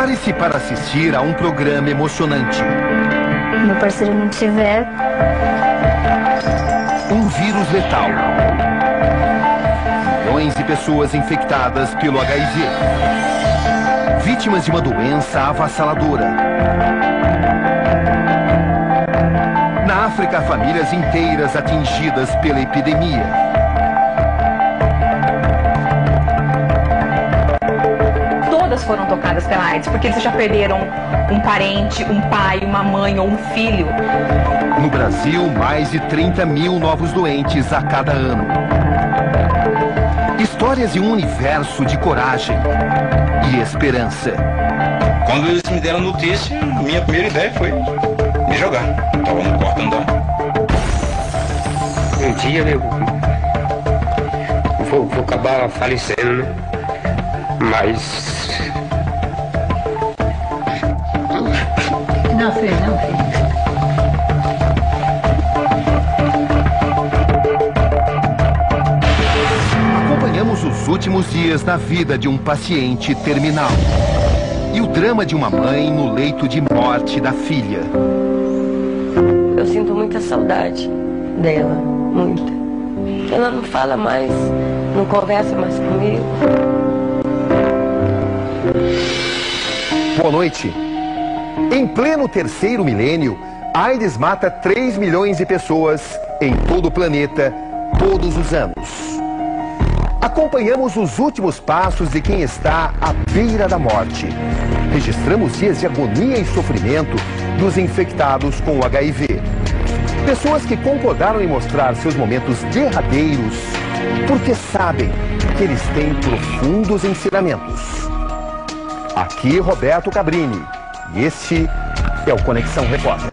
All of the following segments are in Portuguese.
Prepare-se para assistir a um programa emocionante. Meu parceiro não tiver... Um vírus letal. Milhões de pessoas infectadas pelo HIV. Vítimas de uma doença avassaladora. Na África, famílias inteiras atingidas pela epidemia. Todas foram tocadas pela AIDS, porque eles já perderam um parente, um pai, uma mãe ou um filho. No Brasil, mais de 30 mil novos doentes a cada ano. Histórias de um universo de coragem e esperança. Quando eles me deram a notícia, minha primeira ideia foi me jogar. Estava no quarto andar. Um dia eu vou acabar falecendo, né? Mas... Não, filho, não, filho. Acompanhamos os últimos dias na vida de um paciente terminal. E o drama de uma mãe no leito de morte da filha. Eu sinto muita saudade dela, muita. Ela não fala mais, não conversa mais comigo. Boa noite. Em pleno terceiro milênio, a AIDS mata 3 milhões de pessoas em todo o planeta, todos os anos. Acompanhamos os últimos passos de quem está à beira da morte. Registramos dias de agonia e sofrimento dos infectados com o HIV. Pessoas que concordaram em mostrar seus momentos derradeiros porque sabem que eles têm profundos ensinamentos. Aqui Roberto Cabrini e este é o Conexão Repórter.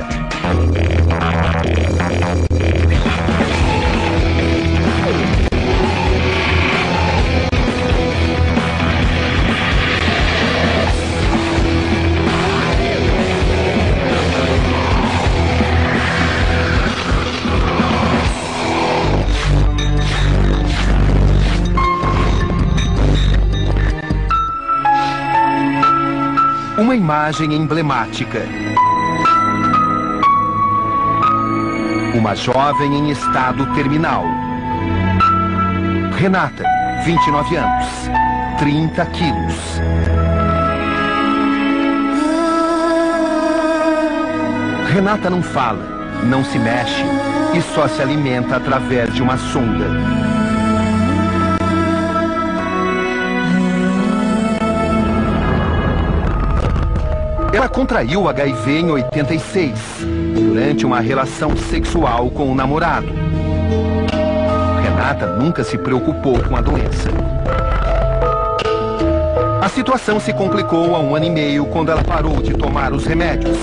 Uma imagem emblemática. Uma jovem em estado terminal. Renata, 29 anos, 30 quilos. Renata não fala, não se mexe e só se alimenta através de uma sonda. Ela contraiu o HIV em 86, durante uma relação sexual com o namorado. Renata nunca se preocupou com a doença. A situação se complicou há 1 ano e meio quando ela parou de tomar os remédios.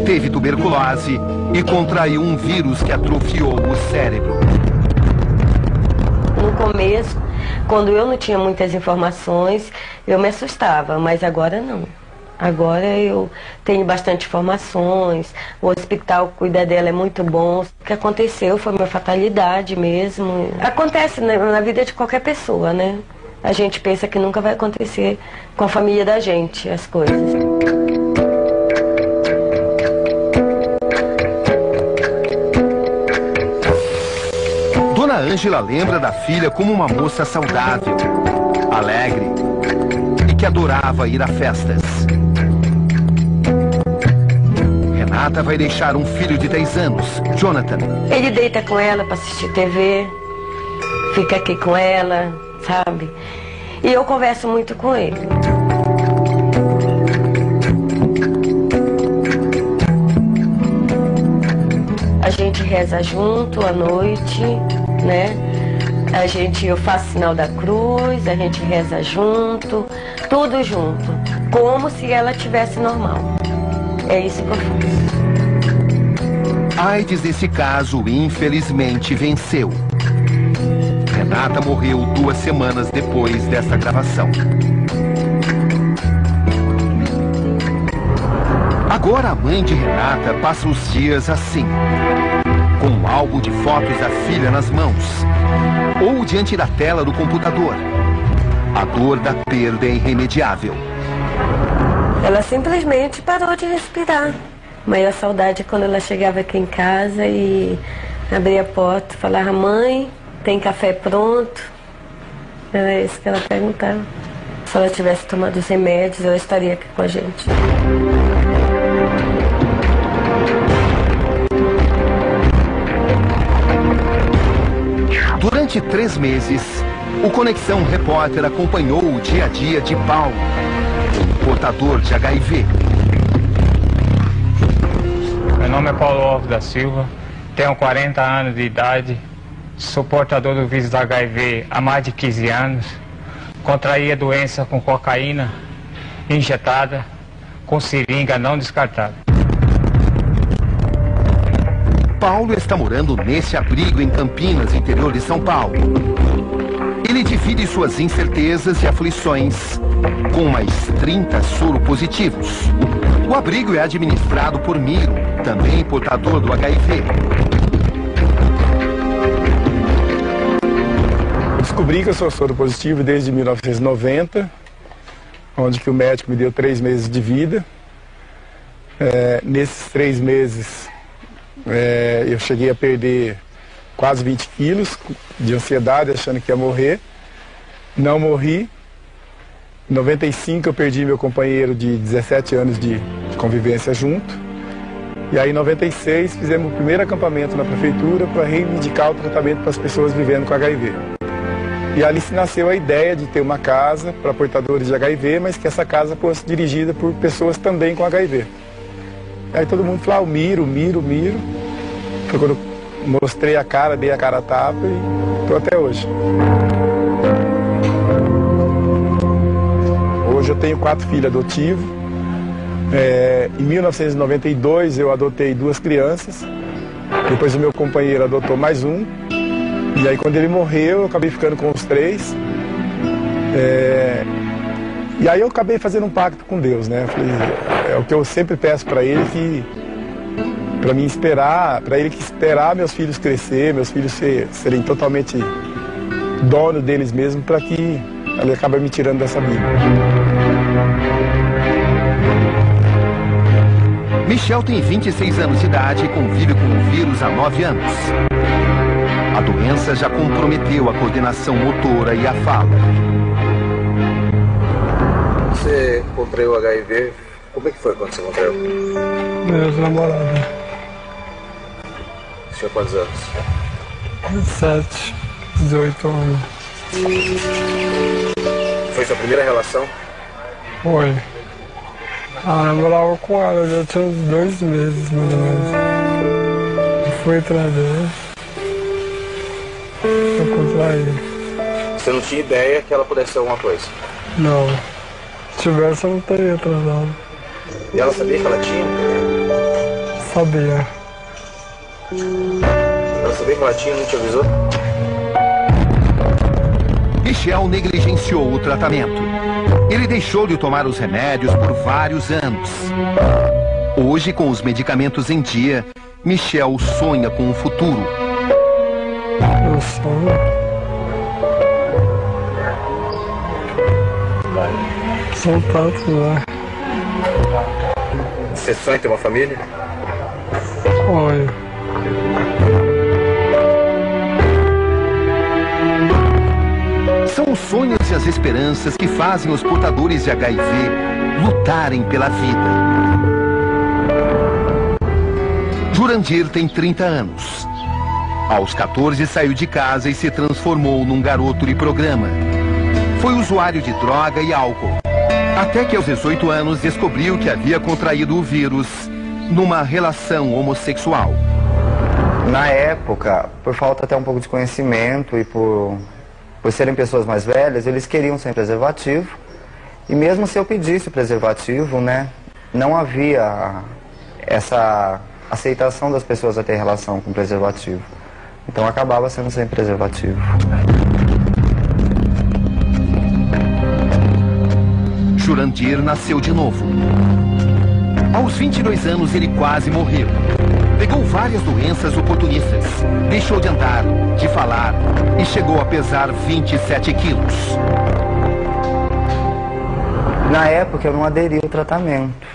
Teve tuberculose e contraiu um vírus que atrofiou o cérebro. No começo, quando eu não tinha muitas informações, eu me assustava, mas agora não. Agora eu tenho bastante informações, o hospital cuida dela é muito bom. O que aconteceu foi uma fatalidade mesmo. Acontece na vida de qualquer pessoa, né? A gente pensa que nunca vai acontecer com a família da gente, as coisas. Dona Ângela lembra da filha como uma moça saudável, alegre e que adorava ir a festas. Renata vai deixar um filho de 10 anos, Jonathan. Ele deita com ela para assistir TV, fica aqui com ela, sabe? E eu converso muito com ele. A gente reza junto à noite, né? Eu faço sinal da cruz, a gente reza junto, tudo junto, como se ela estivesse normal. É isso que eu faço. A AIDS, nesse caso, infelizmente venceu. Renata morreu 2 semanas depois desta gravação. Agora a mãe de Renata passa os dias assim, com um álbum de fotos da filha nas mãos, ou diante da tela do computador. A dor da perda é irremediável. Ela simplesmente parou de respirar. A maior saudade é quando ela chegava aqui em casa e abria a porta e falava: mãe, tem café pronto? Era isso que ela perguntava. Se ela tivesse tomado os remédios, ela estaria aqui com a gente. Durante 3 meses, o Conexão Repórter acompanhou o dia a dia de Paulo, um portador de HIV. Meu nome é Paulo Alves da Silva, tenho 40 anos de idade, sou portador do vírus da HIV há mais de 15 anos, contraí a doença com cocaína injetada, com seringa não descartada. Paulo está morando nesse abrigo em Campinas, interior de São Paulo. Ele divide suas incertezas e aflições com mais 30 soropositivos. O abrigo é administrado por Miro, também portador do HIV. Descobri que eu sou soropositivo desde 1990, onde que o médico me deu 3 meses de vida. Nesses 3 meses eu cheguei a perder quase 20 quilos de ansiedade, achando que ia morrer. Não morri. Em 95 eu perdi meu companheiro de 17 anos de convivência junto. E aí em 96 fizemos o primeiro acampamento na prefeitura para reivindicar o tratamento para as pessoas vivendo com HIV. E ali se nasceu a ideia de ter uma casa para portadores de HIV, mas que essa casa fosse dirigida por pessoas também com HIV. Aí todo mundo falou: Miro. Foi quando eu mostrei a cara, dei a cara a tapa e estou até hoje. Hoje eu tenho 4 filhos adotivos. Em 1992 eu adotei 2 crianças. Depois o meu companheiro adotou mais um. E aí quando ele morreu eu acabei ficando com os 3. E aí eu acabei fazendo um pacto com Deus, né? Falei, é o que eu sempre peço para ele, que para mim esperar, para ele que esperar meus filhos crescer, meus filhos serem totalmente dono deles mesmos, para que ele acabe me tirando dessa vida. Michel tem 26 anos de idade e convive com o vírus há 9 anos. A doença já comprometeu a coordenação motora e a fala. Você contraiu HIV, como é que foi quando você contraiu? Meu ex-namorado. Tinha quantos anos? 17, 18 anos. Foi sua primeira relação? Foi. Eu morava com ela, já tinha uns 2 meses, mais ou menos. Eu fui atrás dela. Eu contraí. Você não tinha ideia que ela pudesse ser alguma coisa? Não. Se tivesse, eu não teria atrasado. E ela sabia que ela tinha? Sabia. Ela sabia que ela tinha e não te avisou? Michel negligenciou o tratamento. Ele deixou de tomar os remédios por vários anos. Hoje, com os medicamentos em dia, Michel sonha com um futuro. Eu sonho. São tantos lá. Você sonha em ter uma família? Sonho. São os sonhos e as esperanças que fazem os portadores de HIV lutarem pela vida. Jurandir tem 30 anos. Aos 14 saiu de casa e se transformou num garoto de programa. Foi usuário de droga e álcool. Até que aos 18 anos descobriu que havia contraído o vírus numa relação homossexual. Na época, por falta até um pouco de conhecimento e por serem pessoas mais velhas, eles queriam sem preservativo. E mesmo se eu pedisse preservativo, né, não havia essa aceitação das pessoas a ter relação com preservativo. Então acabava sendo sem preservativo. Jurandir nasceu de novo. Aos 22 anos ele quase morreu. Pegou várias doenças oportunistas. Deixou de andar, de falar e chegou a pesar 27 quilos. Na época eu não aderi ao tratamento,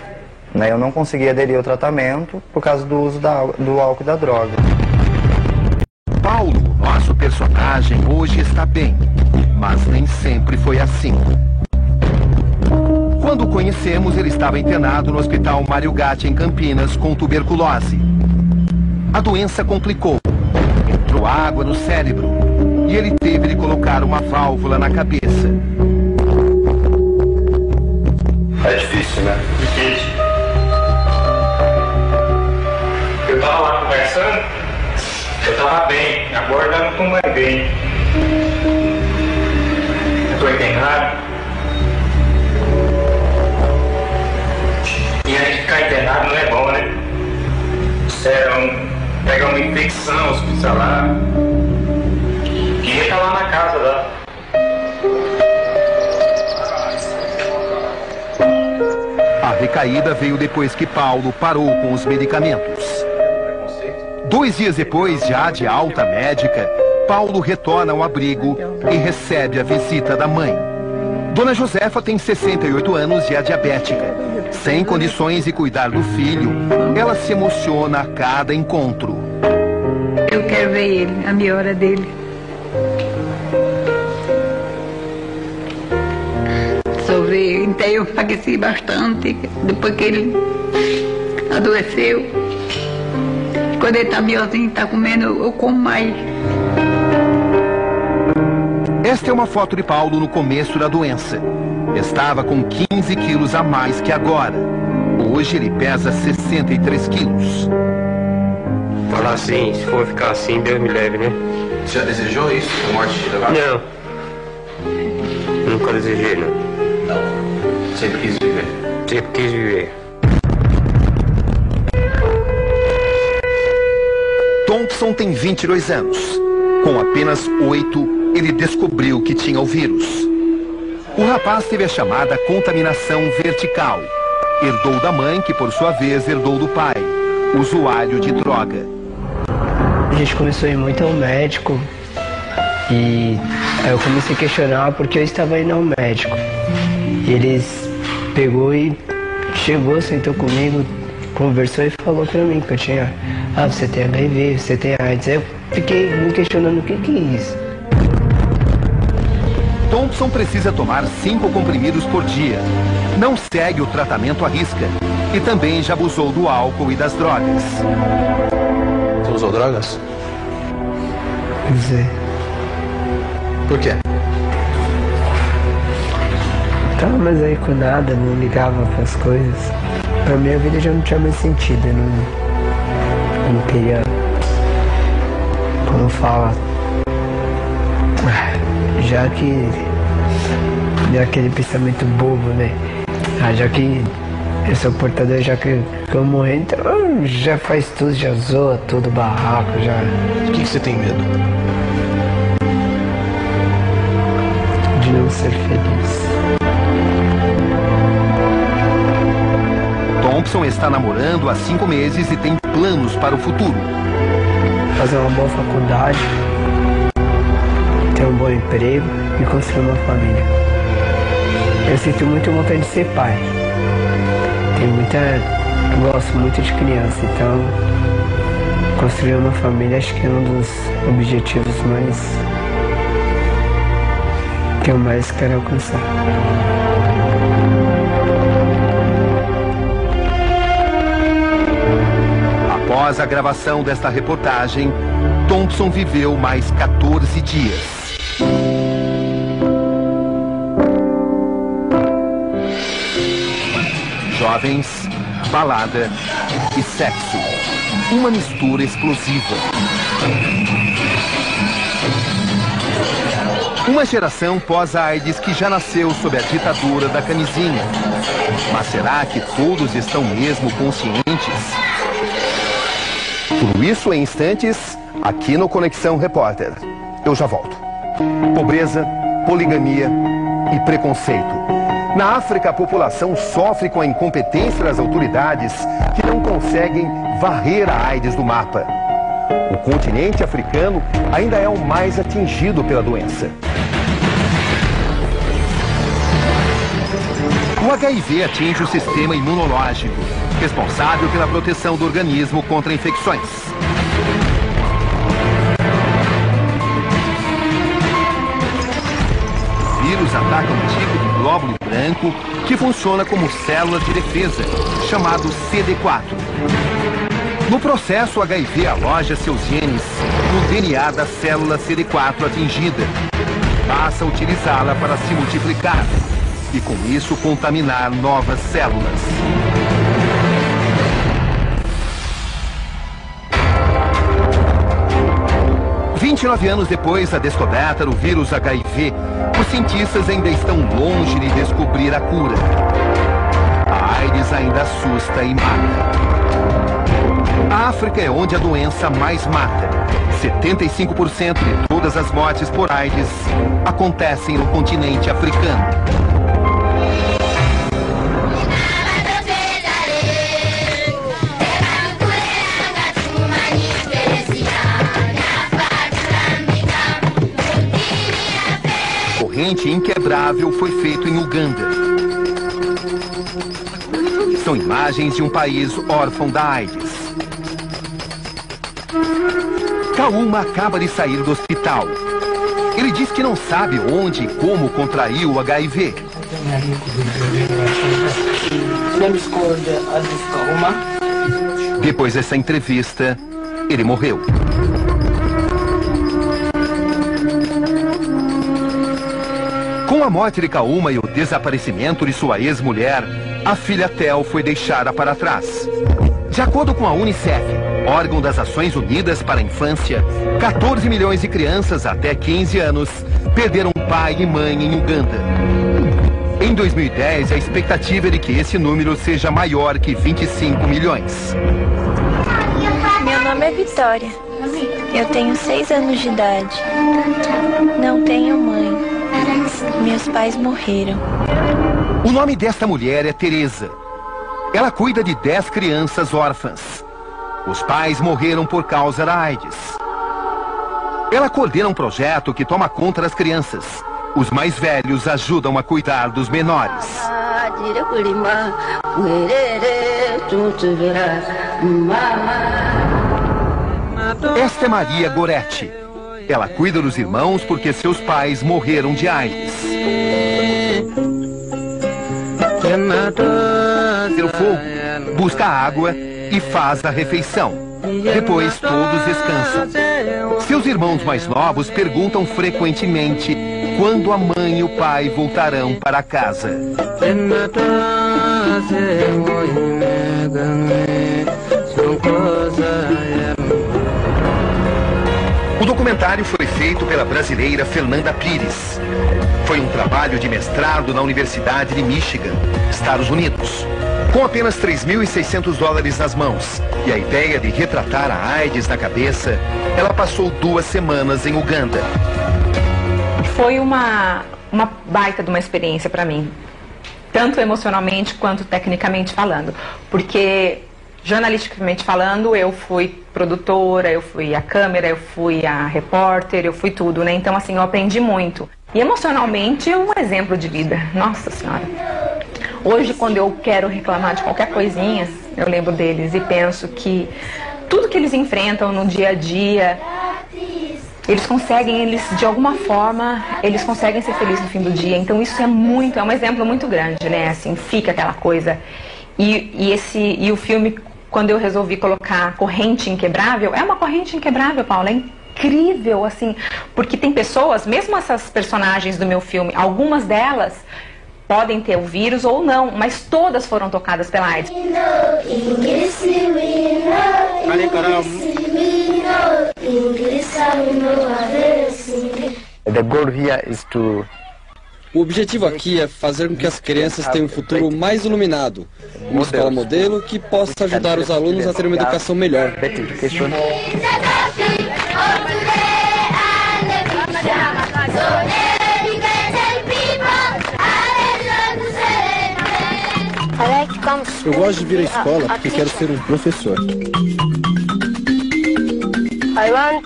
né? Eu não conseguia aderir ao tratamento por causa do uso do álcool e da droga. Paulo, nosso personagem, hoje está bem, mas nem sempre foi assim. Quando o conhecemos, ele estava internado no Hospital Mário Gatti, em Campinas, com tuberculose. A doença complicou. Entrou água no cérebro e ele teve de colocar uma válvula na cabeça. É difícil, né? Difícil. Eu tava lá conversando, eu tava bem, agora eu não tô mais bem. Eu tô internado. E a gente ficar internado não é bom, né? Sério, pegar uma infecção hospitalar. Queria estar lá na casa lá. A recaída veio depois que Paulo parou com os medicamentos. 2 dias depois, já de alta médica, Paulo retorna ao abrigo e recebe a visita da mãe. Dona Josefa tem 68 anos e é diabética. Sem condições de cuidar do filho, ela se emociona a cada encontro. Eu quero ver ele, a melhora dele. Só ver, então eu enfraqueci bastante depois que ele adoeceu. Quando ele está melhorzinho, está comendo, eu como mais. Esta é uma foto de Paulo no começo da doença. Estava com 15 quilos a mais que agora. Hoje ele pesa 63 quilos. Falar assim, se for ficar assim, Deus me leve, né? Você já desejou isso? A morte de levar? Não. Nunca desejei, não. Não. Sempre quis viver. Sempre quis viver. Thompson tem 22 anos. Com apenas 8, ele descobriu que tinha o vírus. O rapaz teve a chamada contaminação vertical. Herdou da mãe, que por sua vez herdou do pai, usuário de droga. A gente começou a ir muito ao médico e aí eu comecei a questionar porque eu estava indo ao médico. E eles pegou e chegou, sentou comigo, conversou e falou pra mim que eu tinha, você tem HIV, você tem AIDS. Aí eu fiquei me questionando o que é isso. Thompson precisa tomar 5 comprimidos por dia. Não segue o tratamento à risca. E também já abusou do álcool e das drogas. Você usou drogas? Usei. Por quê? Tava mais aí com nada, não ligava para as coisas. Pra minha vida já não tinha mais sentido. Eu não queria, como fala, já que é aquele pensamento bobo, né? Já que eu sou portador, já que eu morrer, então já faz tudo, já zoa todo o barraco, já... Do que você tem medo? De não ser feliz. Thompson está namorando há 5 meses e tem planos para o futuro. Fazer uma boa faculdade, ter um bom emprego e construir uma família. Eu sinto muito vontade de ser pai. Eu gosto muito de criança, então construir uma família acho que é um dos objetivos que eu mais quero alcançar. Após a gravação desta reportagem, Thompson viveu mais 14 dias. Jovens, balada e sexo. Uma mistura explosiva. Uma geração pós-AIDS que já nasceu sob a ditadura da camisinha. Mas será que todos estão mesmo conscientes? Tudo isso em instantes, aqui no Conexão Repórter. Eu já volto. Pobreza, poligamia e preconceito. Na África, a população sofre com a incompetência das autoridades que não conseguem varrer a AIDS do mapa. O continente africano ainda é o mais atingido pela doença. O HIV atinge o sistema imunológico, responsável pela proteção do organismo contra infecções. O vírus ataca um tipo de glóbulo branco que funciona como células de defesa, chamado CD4. No processo, o HIV aloja seus genes no DNA da célula CD4 atingida. Passa a utilizá-la para se multiplicar e, com isso, contaminar novas células. « 29 anos depois da descoberta do vírus HIV, os cientistas ainda estão longe de descobrir a cura. A AIDS ainda assusta e mata. A África é onde a doença mais mata. 75% de todas as mortes por AIDS acontecem no continente africano. Corrente inquebrável foi feito em Uganda. São imagens de um país órfão da AIDS. Kauma acaba de sair do hospital. Ele diz que não sabe onde e como contraiu o HIV. Depois dessa entrevista, ele morreu. Com a morte de Kauma e o desaparecimento de sua ex-mulher, a filha Tel foi deixada para trás. De acordo com a Unicef, órgão das Nações Unidas para a Infância, 14 milhões de crianças até 15 anos perderam pai e mãe em Uganda. Em 2010, a expectativa é de que esse número seja maior que 25 milhões. Meu nome é Vitória. Eu tenho 6 anos de idade. Não tenho mãe. Meus pais morreram. O nome desta mulher é Teresa. Ela cuida de 10 crianças órfãs. Os pais morreram por causa da AIDS. Ela coordena um projeto que toma conta das crianças. Os mais velhos ajudam a cuidar dos menores. Esta é Maria Goretti. Ela cuida dos irmãos porque seus pais morreram de AIDS. O fogo, busca água e faz a refeição. Depois todos descansam. Seus irmãos mais novos perguntam frequentemente quando a mãe e o pai voltarão para casa. O documentário foi feito pela brasileira Fernanda Pires. Foi um trabalho de mestrado na Universidade de Michigan, Estados Unidos. Com apenas $3.600 nas mãos e a ideia de retratar a AIDS na cabeça, ela passou 2 semanas em Uganda. Foi uma baita de uma experiência para mim, tanto emocionalmente quanto tecnicamente falando, porque jornalisticamente falando, eu fui produtora, eu fui a câmera, eu fui a repórter, eu fui tudo, né? Então, assim, eu aprendi muito. E emocionalmente é um exemplo de vida. Nossa Senhora. Hoje, quando eu quero reclamar de qualquer coisinha, eu lembro deles e penso que tudo que eles enfrentam no dia a dia, eles conseguem, de alguma forma, eles conseguem ser felizes no fim do dia. Então, isso é um exemplo muito grande, né? Assim, fica aquela coisa. E o filme, quando eu resolvi colocar Corrente Inquebrável, é uma corrente inquebrável, Paula, é incrível, assim, porque tem pessoas, mesmo essas personagens do meu filme, algumas delas podem ter o vírus ou não, mas todas foram tocadas pela AIDS. O objetivo aqui é fazer com que as crianças tenham um futuro mais iluminado, uma escola modelo que possa ajudar os alunos a ter uma educação melhor. Eu gosto de vir à escola porque quero ser um professor.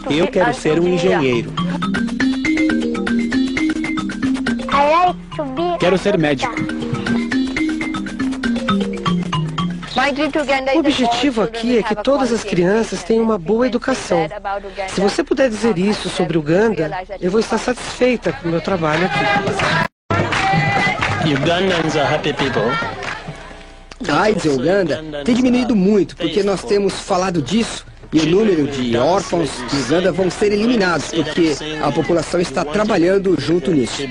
Eu quero ser um engenheiro. Quero ser médico. O objetivo aqui é que todas as crianças tenham uma boa educação. Se você puder dizer isso sobre Uganda, eu vou estar satisfeita com o meu trabalho aqui. Ugandans are happy people. A AIDS em Uganda tem diminuído muito, porque nós temos falado disso. E o número de órfãos de Uganda vão ser eliminados, porque a população está trabalhando junto nisso.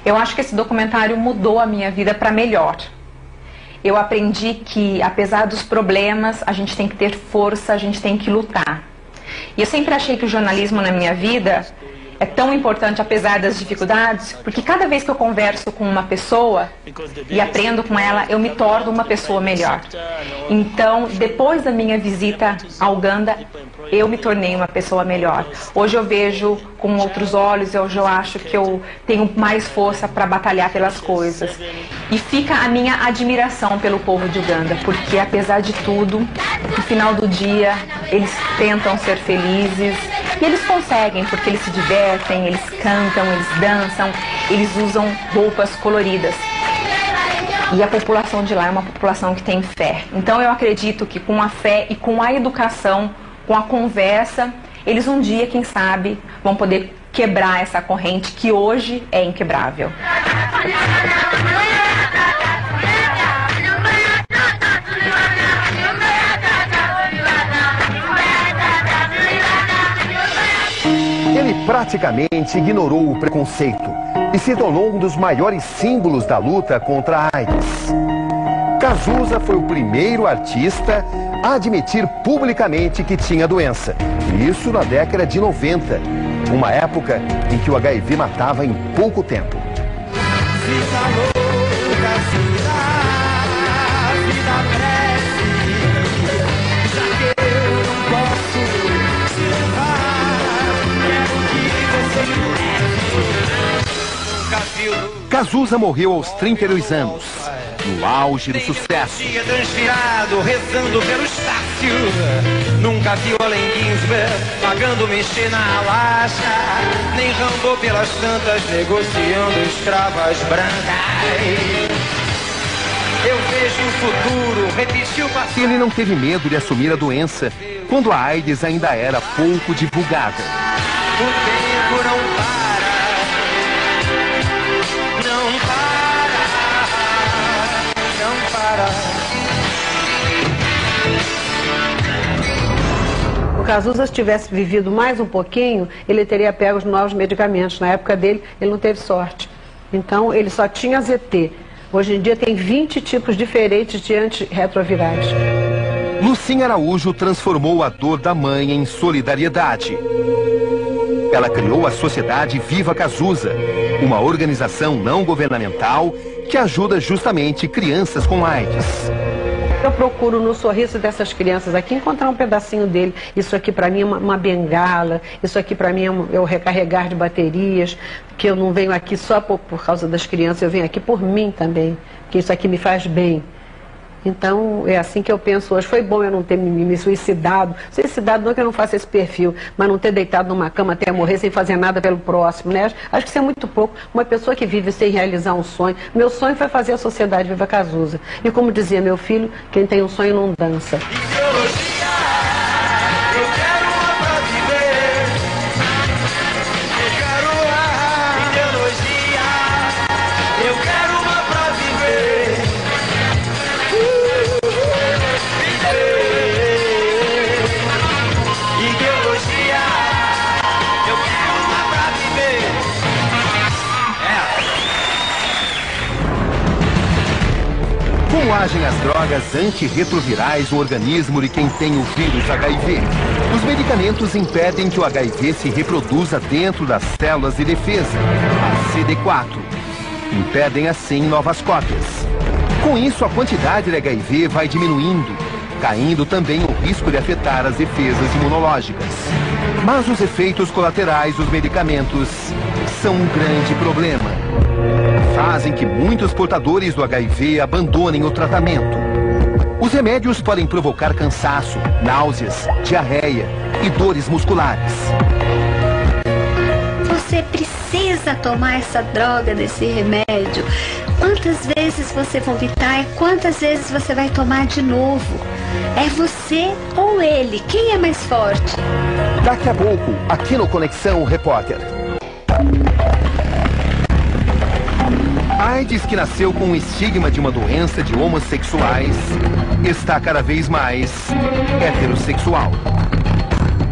Eu acho que esse documentário mudou a minha vida para melhor. Eu aprendi que, apesar dos problemas, a gente tem que ter força, a gente tem que lutar. E eu sempre achei que o jornalismo na minha vida é tão importante, apesar das dificuldades, porque cada vez que eu converso com uma pessoa e aprendo com ela, eu me torno uma pessoa melhor. Então, depois da minha visita a Uganda, eu me tornei uma pessoa melhor. Hoje eu vejo com outros olhos, hoje eu acho que eu tenho mais força para batalhar pelas coisas. E fica a minha admiração pelo povo de Uganda, porque apesar de tudo, no final do dia, eles tentam ser felizes e eles conseguem, porque eles se divertem, eles cantam, eles dançam, eles usam roupas coloridas. E a população de lá é uma população que tem fé. Então eu acredito que com a fé e com a educação, com a conversa, eles um dia, quem sabe, vão poder quebrar essa corrente que hoje é inquebrável. Ele praticamente ignorou o preconceito e se tornou um dos maiores símbolos da luta contra a AIDS. Cazuza foi o primeiro artista a admitir publicamente que tinha a doença. Isso na década de 90, uma época em que o HIV matava em pouco tempo. Cazuza morreu aos 32 anos, no auge do sucesso. Transfirado, rezando pelo Estácio. Nunca viu Allen Ginsberg pagando mexer na Alasca, nem Rambo pelas tantas negociando escravas brancas. Eu vejo o futuro, repetiu o passado. Ele não teve medo de assumir a doença quando a AIDS ainda era pouco divulgada. O tempo não para. O Cazuza, se tivesse vivido mais um pouquinho, ele teria pego os novos medicamentos. Na época dele, ele não teve sorte. Então, ele só tinha ZT. Hoje em dia tem 20 tipos diferentes de antirretrovirais. Lucinha Araújo transformou a dor da mãe em solidariedade. Ela criou a Sociedade Viva Cazuza, uma organização não governamental que ajuda justamente crianças com AIDS. Eu procuro no sorriso dessas crianças aqui encontrar um pedacinho dele. Isso aqui para mim é uma bengala, isso aqui para mim é o recarregar de baterias, que eu não venho aqui só por causa das crianças, eu venho aqui por mim também, que isso aqui me faz bem. Então, é assim que eu penso hoje. Foi bom eu não ter me suicidado. Suicidado não é que eu não faça esse perfil, mas não ter deitado numa cama até morrer sem fazer nada pelo próximo, né? Acho que isso é muito pouco. Uma pessoa que vive sem realizar um sonho. Meu sonho foi fazer a Sociedade Viva Cazuza. E como dizia meu filho, quem tem um sonho não dança. Como agem as drogas antirretrovirais no organismo de quem tem o vírus HIV? Os medicamentos impedem que o HIV se reproduza dentro das células de defesa, a CD4. Impedem assim novas cópias. Com isso, a quantidade de HIV vai diminuindo, caindo também o risco de afetar as defesas imunológicas. Mas os efeitos colaterais dos medicamentos são um grande problema. fazem que muitos portadores do HIV abandonem o tratamento. Os remédios podem provocar cansaço, náuseas, diarreia e dores musculares. Você precisa tomar essa droga desse remédio. Quantas vezes você vomitar e quantas vezes você vai tomar de novo? É você ou ele? Quem é mais forte? Daqui a pouco, aqui no Conexão Repórter. A AIDS, que nasceu com o estigma de uma doença de homossexuais, está cada vez mais heterossexual.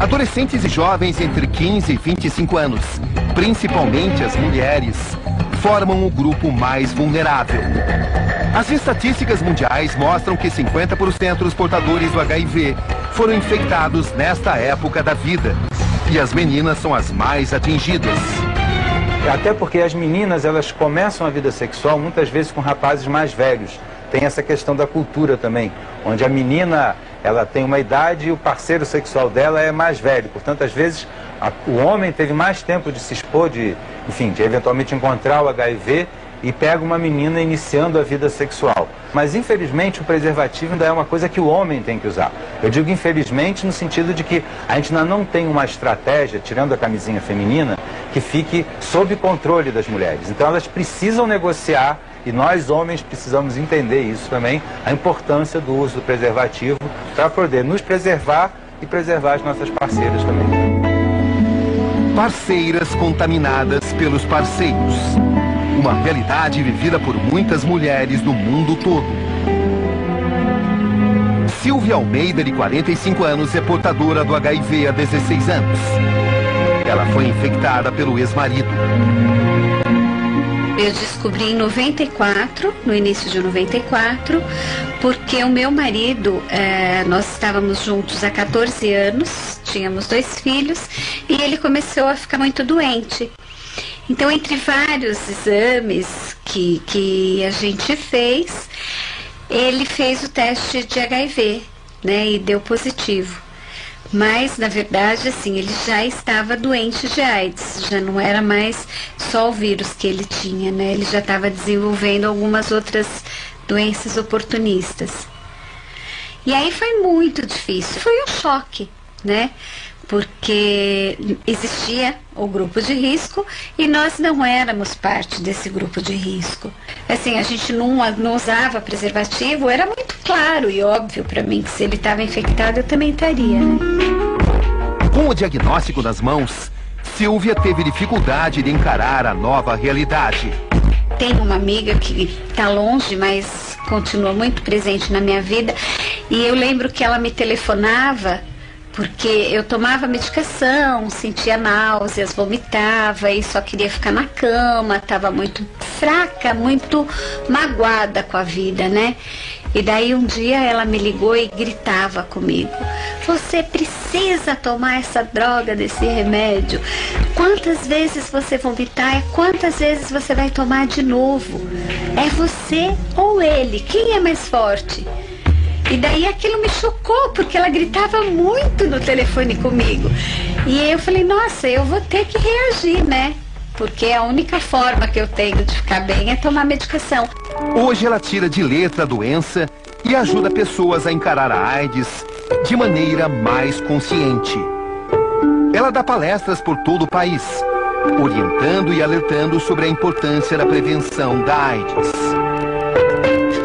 Adolescentes e jovens entre 15 e 25 anos, principalmente as mulheres, formam o grupo mais vulnerável. As estatísticas mundiais mostram que 50% dos portadores do HIV foram infectados nesta época da vida. E as meninas são as mais atingidas. Até porque as meninas, elas começam a vida sexual muitas vezes com rapazes mais velhos. Tem essa questão da cultura também, onde a menina, ela tem uma idade e o parceiro sexual dela é mais velho. Portanto, às vezes, o homem teve mais tempo de se expor, de eventualmente encontrar o HIV e pega uma menina iniciando a vida sexual. Mas, infelizmente, o preservativo ainda é uma coisa que o homem tem que usar. Eu digo infelizmente no sentido de que a gente ainda não tem uma estratégia, tirando a camisinha feminina, que fique sob controle das mulheres. Então, elas precisam negociar, e nós, homens, precisamos entender isso também, a importância do uso do preservativo para poder nos preservar e preservar as nossas parceiras também. Parceiras contaminadas pelos parceiros. Uma realidade vivida por muitas mulheres no mundo todo. Silvia Almeida, de 45 anos, é portadora do HIV há 16 anos. Ela foi infectada pelo ex-marido. Eu descobri em 94, no início de 94, porque o meu marido, nós estávamos juntos há 14 anos, tínhamos 2 filhos, e ele começou a ficar muito doente. Então, entre vários exames que a gente fez, ele fez o teste de HIV, né, e deu positivo. Mas, na verdade, assim, ele já estava doente de AIDS, já não era mais só o vírus que ele tinha, né? Ele já estava desenvolvendo algumas outras doenças oportunistas. E aí foi muito difícil, foi um choque, né? Porque existia o grupo de risco e nós não éramos parte desse grupo de risco. Assim, a gente não usava preservativo, era muito claro e óbvio para mim que se ele estava infectado eu também estaria, né? Com o diagnóstico nas mãos, Silvia teve dificuldade de encarar a nova realidade. Tenho uma amiga que está longe, mas continua muito presente na minha vida, e eu lembro que ela me telefonava porque eu tomava medicação, sentia náuseas, vomitava e só queria ficar na cama, estava muito fraca, muito magoada com a vida, né? E daí um dia ela me ligou e gritava comigo: você precisa tomar essa droga desse remédio. Quantas vezes você vomitar e quantas vezes você vai tomar de novo? É você ou ele? Quem é mais forte? E daí aquilo me chocou, porque ela gritava muito no telefone comigo. E aí eu falei, nossa, eu vou ter que reagir, né? Porque a única forma que eu tenho de ficar bem é tomar medicação. Hoje ela tira de letra a doença e ajuda pessoas a encarar a AIDS de maneira mais consciente. Ela dá palestras por todo o país, orientando e alertando sobre a importância da prevenção da AIDS.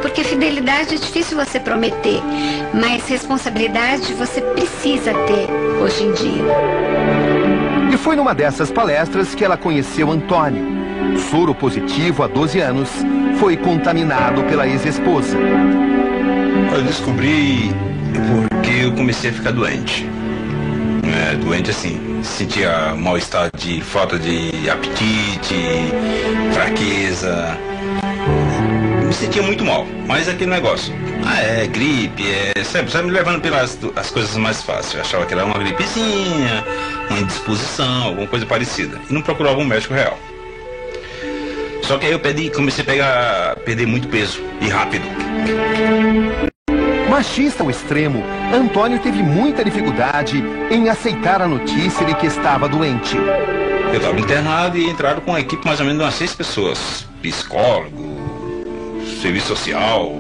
Porque fidelidade é difícil você prometer, mas responsabilidade você precisa ter hoje em dia. E foi numa dessas palestras que ela conheceu Antônio. Soro positivo há 12 anos, foi contaminado pela ex-esposa. Eu descobri porque eu comecei a ficar doente. Doente assim, sentia mal-estar de falta de apetite, fraqueza. Me sentia muito mal, mas aquele negócio, é gripe, sabe, me levando pelas as coisas mais fáceis. Eu achava que era uma gripezinha, uma indisposição, alguma coisa parecida, e não procurava um médico real. Só que aí eu comecei a perder muito peso, e rápido. Machista ao extremo, Antônio teve muita dificuldade em aceitar a notícia de que estava doente. Eu estava internado e entraram com uma equipe mais ou menos de umas 6 pessoas. psicólogo, serviço social,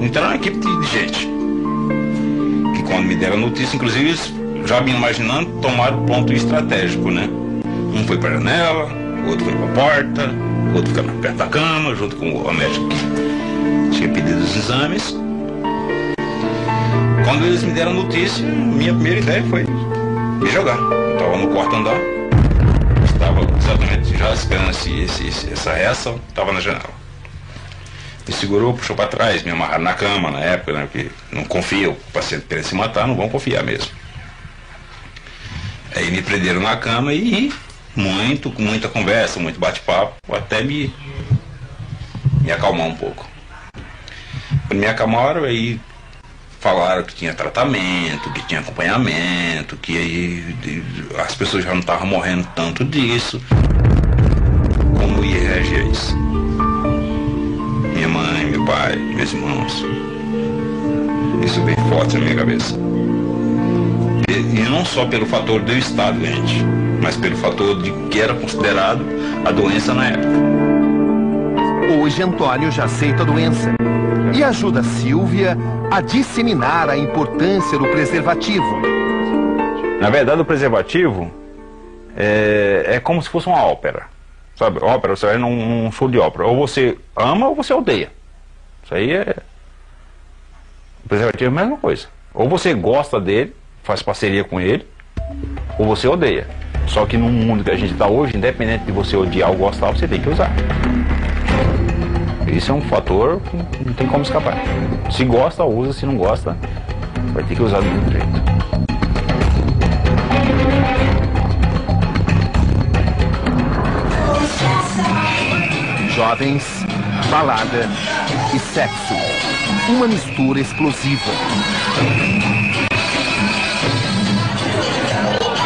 entraram uma equipe de gente. Que quando me deram a notícia, inclusive, eles já me imaginando, tomaram ponto estratégico, né? Um foi para a janela, o outro foi para a porta, o outro ficava perto da cama, junto com o médico que tinha pedido os exames. Quando eles me deram a notícia, minha primeira ideia foi me jogar. Eu estava no quarto andar, estava exatamente já esperando essa reação, estava na janela. Me segurou, puxou para trás, me amarraram na cama na época, né? Porque não confia, o paciente querendo se matar, não vão confiar mesmo. Aí me prenderam na cama e com muita conversa, muito bate-papo, até me acalmar um pouco. Quando me acalmaram, aí falaram que tinha tratamento, que tinha acompanhamento, que aí as pessoas já não estavam morrendo tanto disso. Como ia reagir a isso? Minha mãe, meu pai, meus irmãos. Isso veio forte na minha cabeça. E não só pelo fator de eu estar doente, mas pelo fator de que era considerado a doença na época. Hoje Antônio já aceita a doença e ajuda a Silvia a disseminar a importância do preservativo. Na verdade, o preservativo é como se fosse uma ópera. Sabe, ópera, você vai num show de ópera. Ou você ama ou você odeia. Isso aí é... O preservativo é a mesma coisa. Ou você gosta dele, faz parceria com ele, ou você odeia. Só que no mundo que a gente está hoje, independente de você odiar ou gostar, você tem que usar. Isso é um fator que não tem como escapar. Se gosta, usa. Se não gosta, vai ter que usar do mesmo jeito. Jovens, balada e sexo. Uma mistura explosiva.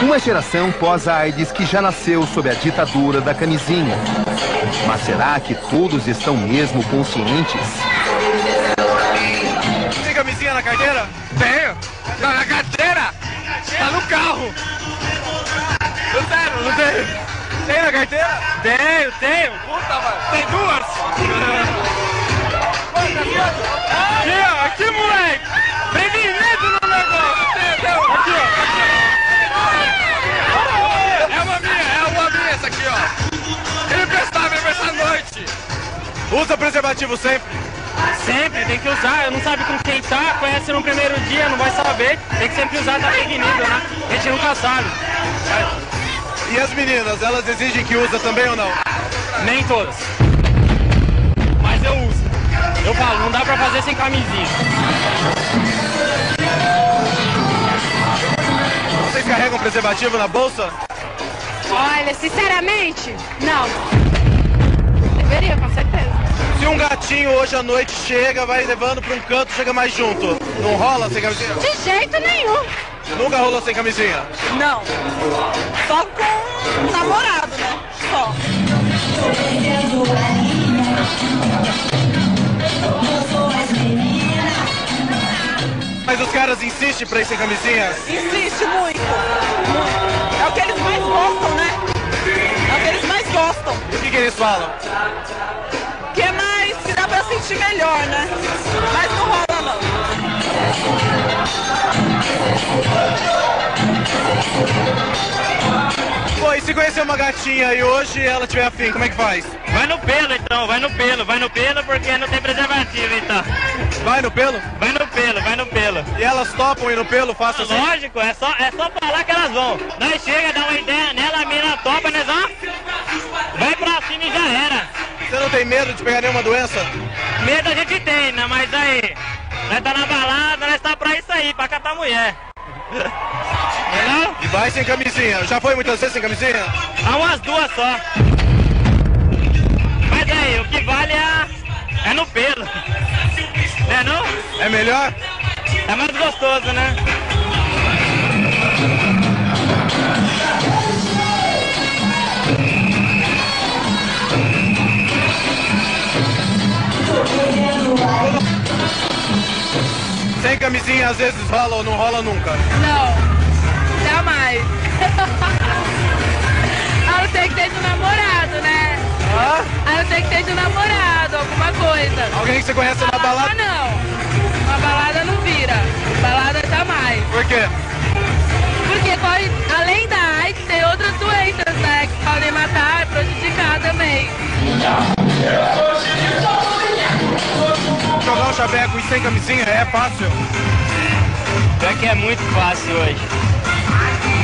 Uma geração pós-AIDS que já nasceu sob a ditadura da camisinha. Mas será que todos estão mesmo conscientes? Tem camisinha na carteira? Tenho. Na carteira? Tá no carro. Não tenho. Tem na carteira? Tenho. Puta, mano. Tem duas? Aqui, moleque. Prevenido no negócio. Aqui, ó. É uma minha essa aqui, ó. Ele prestava essa noite. Usa preservativo sempre? Sempre, tem que usar. Não sabe com quem tá, conhece no primeiro dia, não vai saber. Tem que sempre usar, tá prevenido, né? A gente nunca sabe. E as meninas, elas exigem que usa também ou não? Nem todas. Mas eu uso. Eu falo, não dá pra fazer sem camisinha. Vocês carregam preservativo na bolsa? Olha, sinceramente, não. Deveria, com certeza. Se um gatinho hoje à noite chega, vai levando pra um canto, chega mais junto, não rola sem camisinha? De jeito nenhum. Nunca rolou sem camisinha? Não. Só com um namorado, né? Só. Mas os caras insistem pra ir sem camisinha? Insiste muito. É o que eles mais gostam, né? É o que eles mais gostam. E o que eles falam? Que é mais, que dá pra sentir melhor, né? Mas não rola, não. Pô, e se conhecer uma gatinha e hoje ela tiver afim, como é que faz? Vai no pelo então, vai no pelo porque não tem preservativo então. Vai no pelo? Vai no pelo. E elas topam ir no pelo, fácil assim? Lógico, é só falar que elas vão. Nós chega, dá uma ideia nela, a mina topa, nós vai pra cima e já era. Você não tem medo de pegar nenhuma doença? Medo a gente tem, né? Mas aí, nós tá na balada, nós tá pra isso aí, pra catar mulher. Entendeu? E vai sem camisinha. Já foi muitas vezes sem camisinha? Há umas duas só. Mas aí, o que vale é no pelo. É não? É melhor? É mais gostoso, né? Sem camisinha às vezes rola ou não rola nunca? Não, jamais. A não ser que esteja um namorado, né? A não ser que esteja coisa. Alguém que você conhece na balada? Ah, não. Na balada não vira. Balada jamais. Por quê? Porque corre, além da AIDS, tem outras doenças, né? Que podem matar e prejudicar também. Jogar um chaveco e sem camisinha é fácil? Pior que é muito fácil hoje.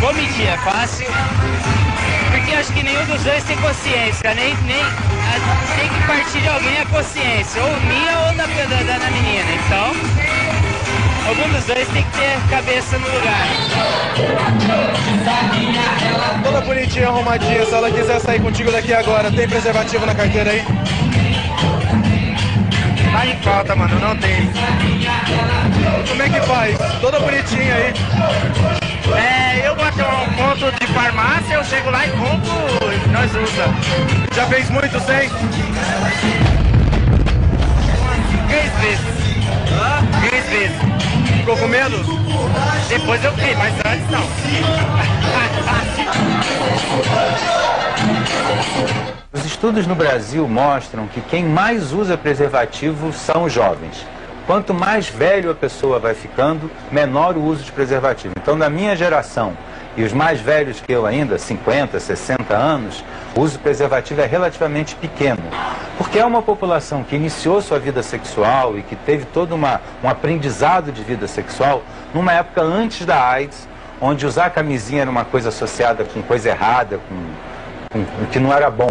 Vou mentir, é fácil. Porque acho que nenhum dos dois tem consciência. Nem tem que partir de alguém a consciência. Ou minha ou da menina. Então, algum dos dois tem que ter cabeça no lugar. Toda bonitinha, arrumadinha. Se ela quiser sair contigo daqui agora, tem preservativo na carteira aí? Tá em falta, mano, não tem. Como é que faz? Toda bonitinha aí. Eu vou até um ponto de farmácia, eu chego lá e compro e nós usa. Já fez muito sem? 3 vezes. 3 vezes. Ficou com medo? Depois eu fiquei, mas antes não. Os estudos no Brasil mostram que quem mais usa preservativo são os jovens. Quanto mais velho a pessoa vai ficando, menor o uso de preservativo. Então, na minha geração, e os mais velhos que eu ainda, 50, 60 anos, o uso de preservativo é relativamente pequeno. Porque é uma população que iniciou sua vida sexual e que teve todo um aprendizado de vida sexual numa época antes da AIDS, onde usar camisinha era uma coisa associada com coisa errada, com que não era bom.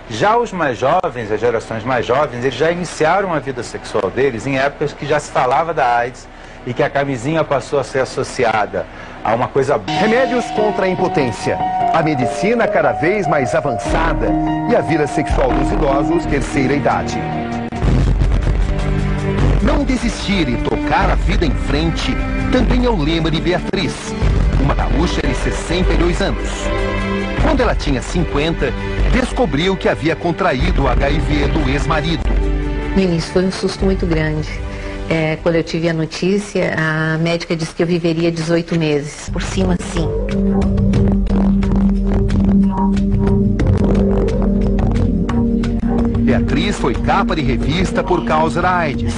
Já os mais jovens, as gerações mais jovens, eles já iniciaram a vida sexual deles em épocas que já se falava da AIDS e que a camisinha passou a ser associada a uma coisa... Remédios contra a impotência, a medicina cada vez mais avançada e a vida sexual dos idosos terceira idade. Não desistir e tocar a vida em frente também é o lema de Beatriz, uma gaúcha de 62 anos. Quando ela tinha 50, descobriu que havia contraído o HIV do ex-marido. No início foi um susto muito grande. Quando eu tive a notícia, a médica disse que eu viveria 18 meses. Por cima, sim. Beatriz foi capa de revista por causa da AIDS.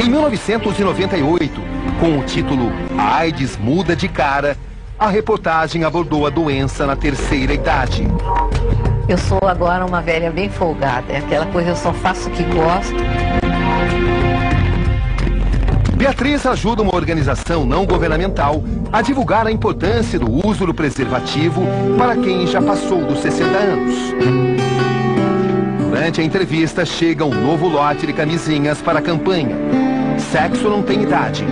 Em 1998, com o título A AIDS Muda de Cara, a reportagem abordou a doença na terceira idade. Eu sou agora uma velha bem folgada. É aquela coisa, eu só faço o que gosto. Beatriz ajuda uma organização não governamental a divulgar a importância do uso do preservativo para quem já passou dos 60 anos. Durante a entrevista, chega um novo lote de camisinhas para a campanha. Sexo não tem idade,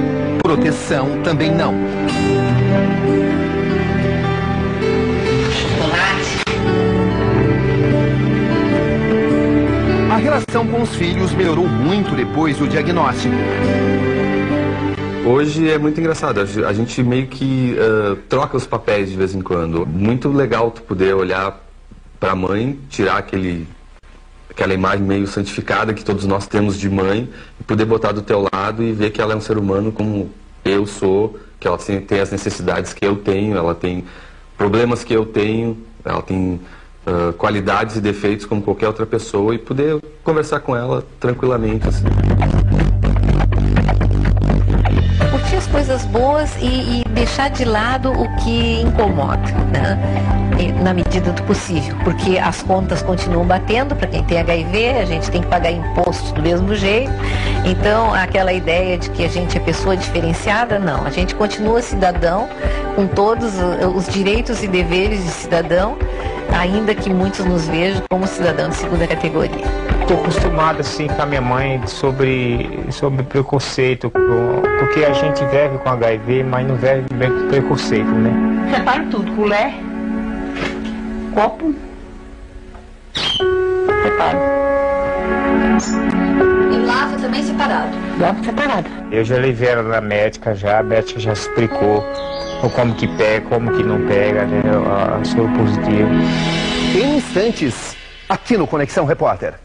proteção também não. A relação com os filhos melhorou muito depois do diagnóstico. Hoje é muito engraçado, a gente meio que troca os papéis de vez em quando. Muito legal tu poder olhar para a mãe, tirar aquela imagem meio santificada que todos nós temos de mãe, e poder botar do teu lado e ver que ela é um ser humano como eu sou, que ela tem as necessidades que eu tenho, ela tem problemas que eu tenho, ela tem qualidades e defeitos como qualquer outra pessoa, e poder conversar com ela tranquilamente, assim. Curtir as coisas boas e deixar de lado o que incomoda, né? Na medida do possível, porque as contas continuam batendo. Para quem tem HIV, a gente tem que pagar imposto do mesmo jeito. Então, aquela ideia de que a gente é pessoa diferenciada, não. A gente continua cidadão, com todos os direitos e deveres de cidadão, ainda que muitos nos vejam como cidadão de segunda categoria. Estou acostumado assim com a minha mãe sobre preconceito, porque a gente vive com HIV, mas não vive bem com preconceito, né? Separo tudo, colher, copo, separo. E lava também separado? Lava separado. Eu já levei ela na médica já, a médica já explicou como que pega, como que não pega, né, a soro positivo. Em instantes, aqui no Conexão Repórter.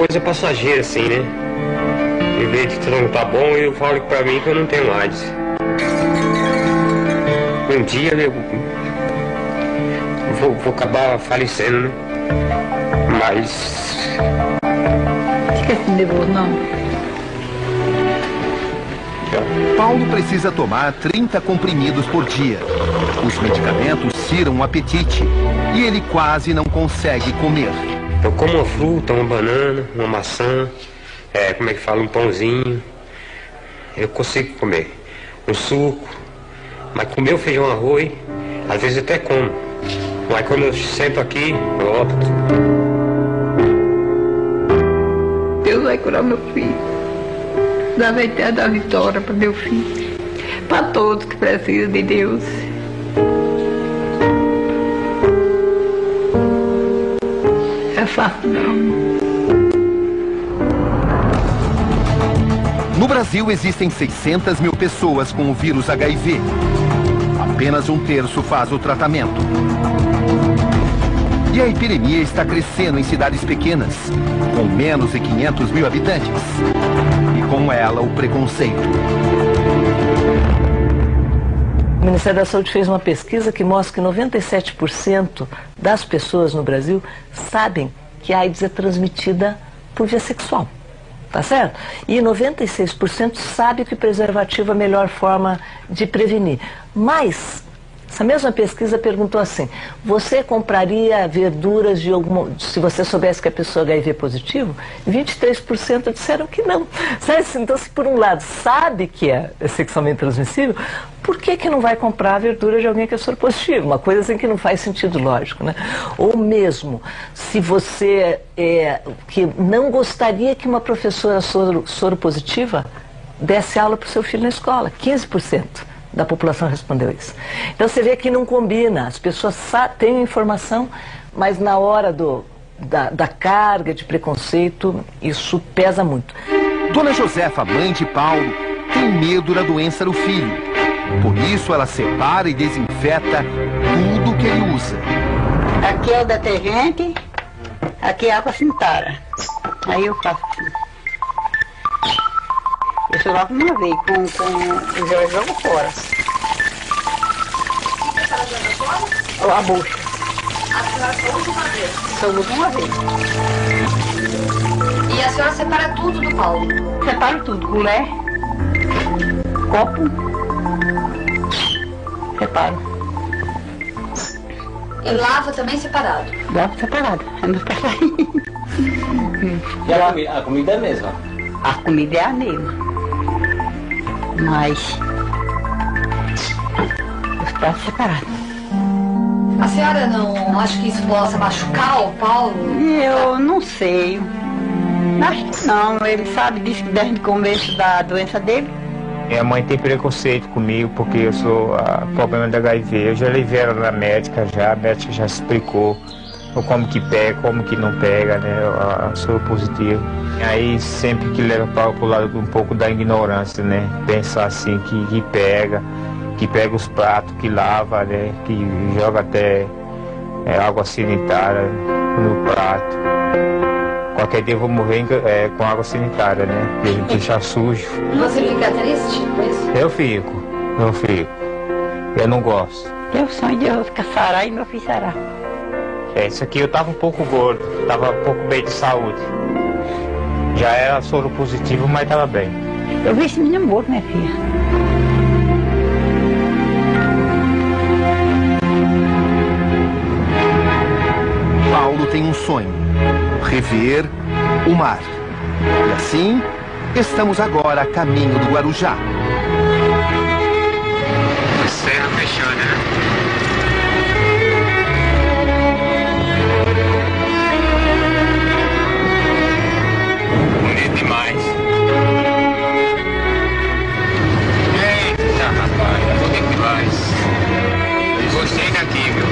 coisa passageira, assim, né? Em vez de não tá bom, eu falo pra mim que eu não tenho AIDS. Um dia eu vou acabar falecendo, né? Mas... Fica com nervoso, não. Paulo precisa tomar 30 comprimidos por dia. Os medicamentos tiram o apetite e ele quase não consegue comer. Eu como uma fruta, uma banana, uma maçã, como é que fala, um pãozinho. Eu consigo comer. Um suco. Mas comer o feijão arroz, às vezes até como. Mas quando eu sento aqui, eu opto. Deus vai curar meu filho. Dá a vitória para meu filho. Para todos que precisam de Deus. É fácil não. No Brasil existem 600 mil pessoas com o vírus HIV. Apenas 1/3 faz o tratamento. E a epidemia está crescendo em cidades pequenas, com menos de 500 mil habitantes. E com ela o preconceito. O Ministério da Saúde fez uma pesquisa que mostra que 97% das pessoas no Brasil sabem que a AIDS é transmitida por via sexual. Tá certo? E 96% sabe que o preservativo é a melhor forma de prevenir. Mas essa mesma pesquisa perguntou assim: você compraria verduras de alguma, se você soubesse que a pessoa é HIV positivo? 23% disseram que não. Sabe? Então, se por um lado sabe que é sexualmente transmissível, por que não vai comprar a verdura de alguém que é soro positivo? Uma coisa assim que não faz sentido lógico, né? Ou mesmo, se você que não gostaria que uma professora soro positiva desse aula para o seu filho na escola, 15% da população respondeu isso. Então você vê que não combina, as pessoas têm informação, mas na hora da carga de preconceito, isso pesa muito. Dona Josefa, mãe de Paulo, tem medo da doença do filho. Por isso ela separa e desinfeta tudo que ele usa. Aqui é o detergente, aqui é a água sanitária. Aí eu faço assim. Eu só lavo uma vez, eu jogo fora. A bucha. A senhora só usa uma vez? Só uso uma vez. E a senhora separa tudo do Paulo? Separo tudo, colher, copo, separo. E lava também separado? Lavo separado, não tá saindo. E a comida é a mesma? A comida é a mesma. Mas os pratos separados. A senhora não acha que isso possa machucar o Paulo? Eu não sei. Acho que não. Ele sabe disso desde o começo da doença dele. Minha mãe tem preconceito comigo porque eu sou problema da HIV. Eu já levei ela na médica a médica já explicou como que pega, como que não pega, né? Eu sou positivo. Aí sempre que leva para o lado um pouco da ignorância, né? Pensar assim que pega os pratos, que lava, né? Que joga até água sanitária no prato. Qualquer dia eu vou morrer com água sanitária, né? Deixar sujo. Você fica triste com isso? Eu fico. Eu não gosto. Eu sonho de eu ficar sarar e meu filho sarar. Isso aqui eu tava um pouco gordo, tava um pouco bem de saúde. Já era soro positivo, mas tava bem. Eu vi esse menino morto, minha filha. Paulo tem um sonho: rever o mar. E assim, estamos agora a caminho do Guarujá. Serra fechada, né? Bonito demais. Eita, rapaz, é bonito demais. Gostei daqui, viu?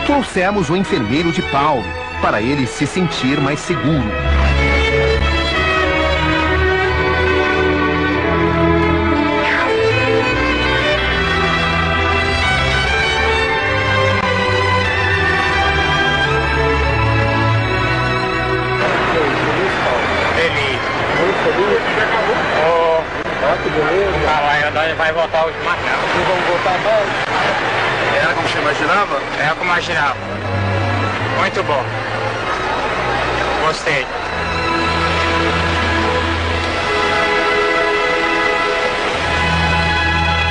Trouxemos o enfermeiro de Paulo, para ele se sentir mais seguro. que beleza. Caralho, vai voltar hoje mais não. E vamos voltar mais? Era como você imaginava? Era como imaginava. Muito bom. Gostei.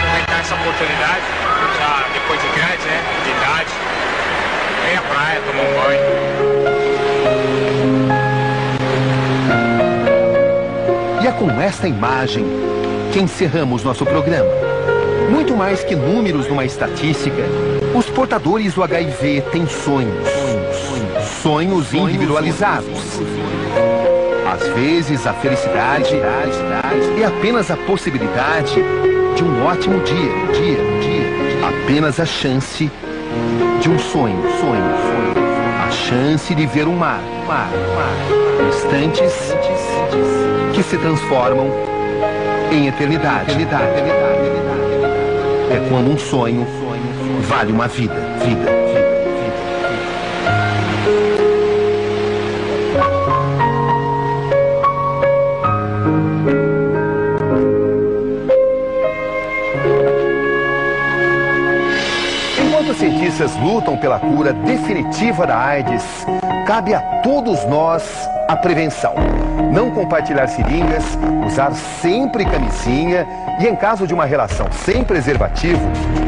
Aproveitar essa oportunidade, já depois de grande, né? De idade. Vem à praia, tomar um banho. E é com esta imagem que encerramos nosso programa. Muito mais que números numa estatística, os portadores do HIV têm sonhos. Sonhos individualizados. Às vezes a felicidade é apenas a possibilidade de um ótimo dia. Apenas a chance de um sonho. A chance de ver um mar. Instantes que se transformam em eternidade. É quando um sonho vale uma vida. Enquanto os cientistas lutam pela cura definitiva da AIDS, cabe a todos nós a prevenção. Não compartilhar seringas, usar sempre camisinha e, em caso de uma relação sem preservativo,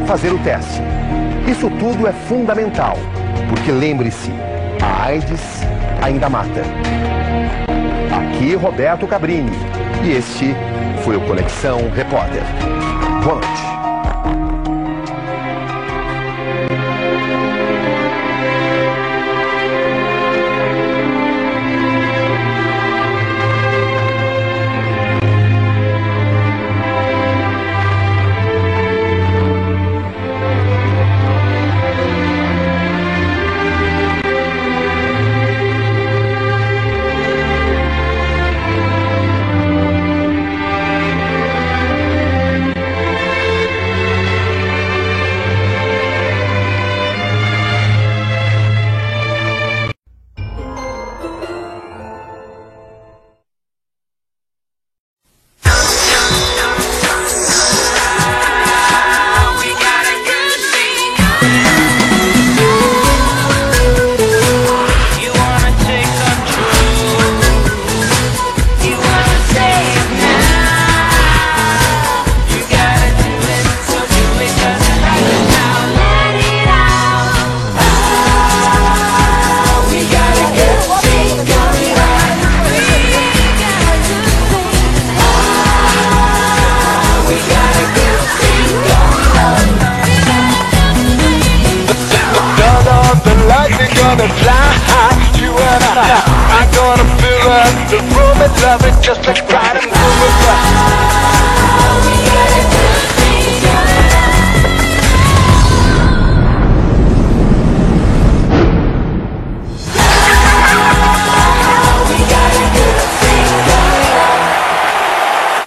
fazer o teste. Isso tudo é fundamental, porque lembre-se, a AIDS ainda mata. Aqui Roberto Cabrini e este foi o Conexão Repórter. Boa noite. Just like riding